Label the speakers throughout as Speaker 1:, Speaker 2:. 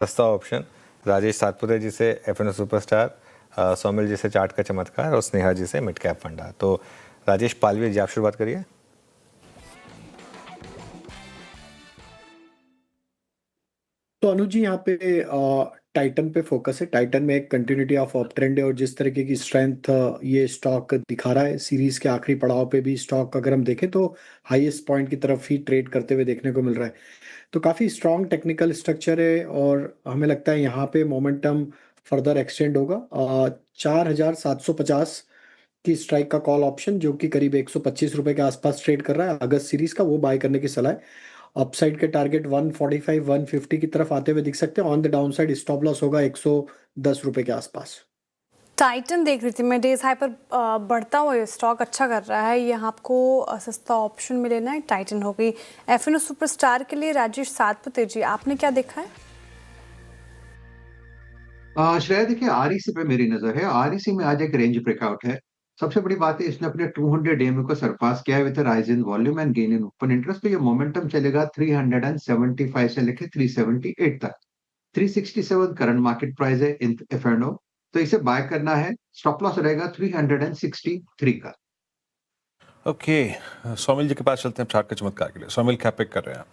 Speaker 1: सस्ता ऑप्शन, राजेश सातपुते जी से F&O superstar, Saumil जी से चार्ट का चमत्कार और स्नेहा जी से मिड कैप फंडा। तो राजेश पालवी जी, आप शुरुआत करिए।
Speaker 2: तो अनुज जी, यहाँ पे टाइटन पे फोकस है। टाइटन में एक कंटिन्यूटी ऑफ अप ट्रेंड है और जिस तरीके की स्ट्रेंथ ये स्टॉक दिखा रहा है, सीरीज के आखिरी पड़ाव पे भी स्टॉक अगर हम देखें तो हाईएस्ट पॉइंट की तरफ ही ट्रेड करते हुए देखने को मिल रहा है। तो काफ़ी स्ट्रॉन्ग टेक्निकल स्ट्रक्चर है और हमें लगता है यहाँ पे मोमेंटम फर्दर एक्सटेंड होगा। 4,750 की स्ट्राइक का कॉल ऑप्शन जो कि करीब 125 रुपए के आसपास ट्रेड कर रहा है अगस्त सीरीज का, वो बाय करने की सलाह है। अपसाइड के टारगेट 145 150 की तरफ आते हुए दिख सकते हैं। On the down side stop loss होगा 110 रुपए के आसपास।
Speaker 3: टाइटन देख रही थी मैं, डेज हाई पर बढ़ता हुआ ये स्टॉक अच्छा कर रहा है। ये आपको सस्ता ऑप्शन में लेना है। टाइटन हो गई। एफएनओ सुपरस्टार के लिए राजेश सातपुते जी, आपने क्या देखा है?
Speaker 4: श्रेया, देखिए आरईसी पे मेरी नजर है। आरईसी में आज एक रेंज ब्रेकआउट है। सबसे बड़ी बात है इसने अपने 200 एमए को सरपास किया है with rise in volume and gain in open interest. तो ये मोमेंटम चलेगा 375 से लेके 378 तक। 367 करंट मार्केट प्राइस है इन एफएनओ, तो इसे बाय करना है। स्टॉप लॉस रहेगा 363 का।
Speaker 5: ओके, सौमिल जी के पास चलते हैं चार्ट के चमत्कार के लिए। सौमिल, क्या पिक कर रहे हैं आप?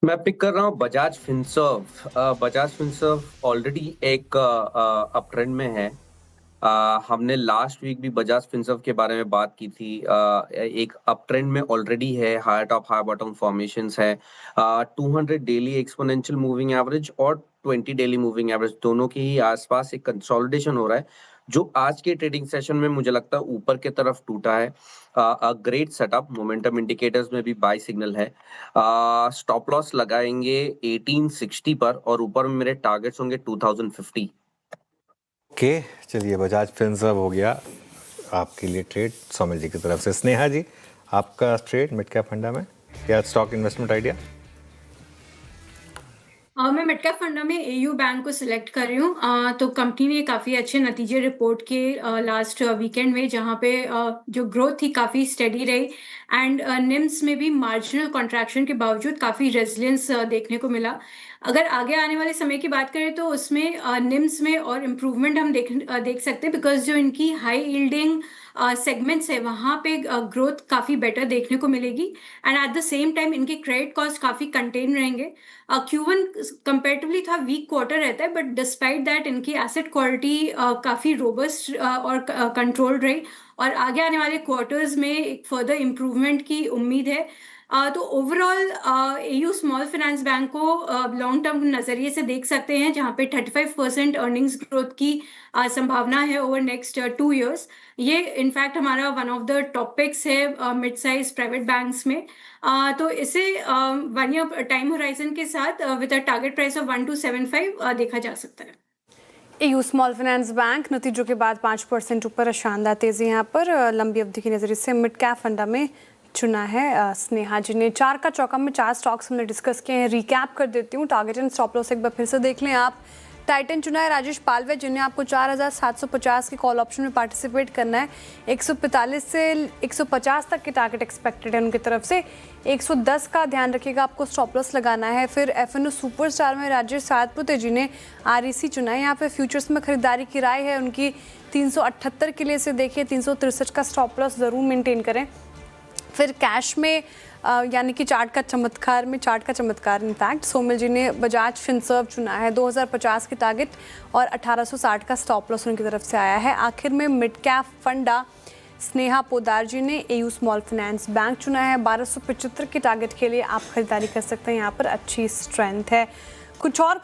Speaker 6: मैं पिक कर रहा हूँ Bajaj Finserv. Bajaj Finserv already एक अप ट्रेंड में है। हमने लास्ट वीक भी बजाज फिनसर्व के बारे में बात की थी। एक अप ट्रेंड में ऑलरेडी है। High top high bottom formations है। 200 डेली एक्सपोनेंशियल मूविंग एवरेज और 20 डेली मूविंग एवरेज दोनों के ही आसपास एक कंसोलिडेशन हो रहा है, जो आज के ट्रेडिंग सेशन में मुझे लगता है ऊपर की तरफ टूटा है। ग्रेट सेटअप, मोमेंटम इंडिकेटर्स में भी बाय सिग्नल है। स्टॉप लॉस लगाएंगे 1860 पर और ऊपर में मेरे टारगेट्स होंगे 2050।
Speaker 1: ओके, चलिए, बजाज फिनसर्व हो गया आपके लिए ट्रेड सौमिल जी की तरफ से। स्नेहा जी, आपका ट्रेड मिड कैप फंडा में या स्टॉक इन्वेस्टमेंट आइडिया?
Speaker 7: मैं मिड कैप फंडा में एयू बैंक को सिलेक्ट कर रही हूँ। तो कंपनी ने काफ़ी अच्छे नतीजे रिपोर्ट किए लास्ट वीकेंड में, जहाँ पे जो ग्रोथ थी काफ़ी स्टेडी रही एंड निम्स में भी मार्जिनल कॉन्ट्रैक्शन के बावजूद काफ़ी रेजिलियंस देखने को मिला। अगर आगे आने वाले समय की बात करें तो उसमें निम्स में और इम्प्रूवमेंट हम देख सकते हैं, बिकॉज जो इनकी हाई यील्डिंग सेगमेंट्स है वहाँ पे ग्रोथ काफ़ी बेटर देखने को मिलेगी and at the same time इनके क्रेडिट कॉस्ट काफ़ी कंटेन रहेंगे। Q1 कंपेरेटिवली था वीक क्वार्टर रहता है, बट डिस्पाइट दैट इनकी एसेट क्वालिटी काफ़ी रोबस्ट और कंट्रोल्ड रही और आगे आने वाले क्वार्टर्स में एक फर्दर इम्प्रूवमेंट की उम्मीद है। तो overall AU small finance bank को लॉन्ग टर्म नज़रिए से देख सकते हैं, जहाँ पे 35% अर्निंग्स ग्रोथ की संभावना है ओवर नेक्स्ट 2 years। ये इनफैक्ट हमारा वन ऑफ द टॉपिक्स है मिड साइज प्राइवेट बैंक्स में। तो इसे 1 year टाइम होराइजन के साथ with a target price of 1275 देखा जा सकता है।
Speaker 3: एयू स्मॉल फाइनेंस बैंक नतीजों के बाद 5% ऊपर, शानदार तेजी यहाँ पर। लंबी अवधि की नज़रिए से मिड कैप फंडा में चुना है स्नेहा जी ने। 4 का चौका में 4 स्टॉक्स हमने डिस्कस किए हैं। रिकैप कर देती हूँ, टारगेट एंड स्टॉप लॉस एक बार फिर से देख लें आप। टाइटन चुना है राजेश पालवे, जिन्हें आपको 4,750 के कॉल ऑप्शन में पार्टिसिपेट करना है। 145 से 150 तक के टारगेट एक्सपेक्टेड है उनकी तरफ से। 110 का ध्यान रखिएगा, आपको स्टॉप लॉस लगाना है। फिर एफएनओ सुपरस्टार में राजेश सातपुते जी ने आरईसी चुना है। यहाँ पे फ्यूचर्स में खरीदारी की राय है उनकी 378 के लिए से देखिए। 363 का स्टॉप लॉस ज़रूर मेंटेन करें। फिर कैश में यानी कि चार्ट का चमत्कार इनफैक्ट सौमिल जी ने बजाज फिनसर्व चुना है। 2050 के टारगेट और 1860 का स्टॉप लॉस उनकी तरफ से आया है। आखिर में मिड कैप फंडा स्नेहा पोदार जी ने एयू स्मॉल फाइनेंस बैंक चुना है। 1275 के टारगेट के लिए आप खरीदारी कर सकते हैं। यहाँ पर अच्छी स्ट्रेंथ है। कुछ और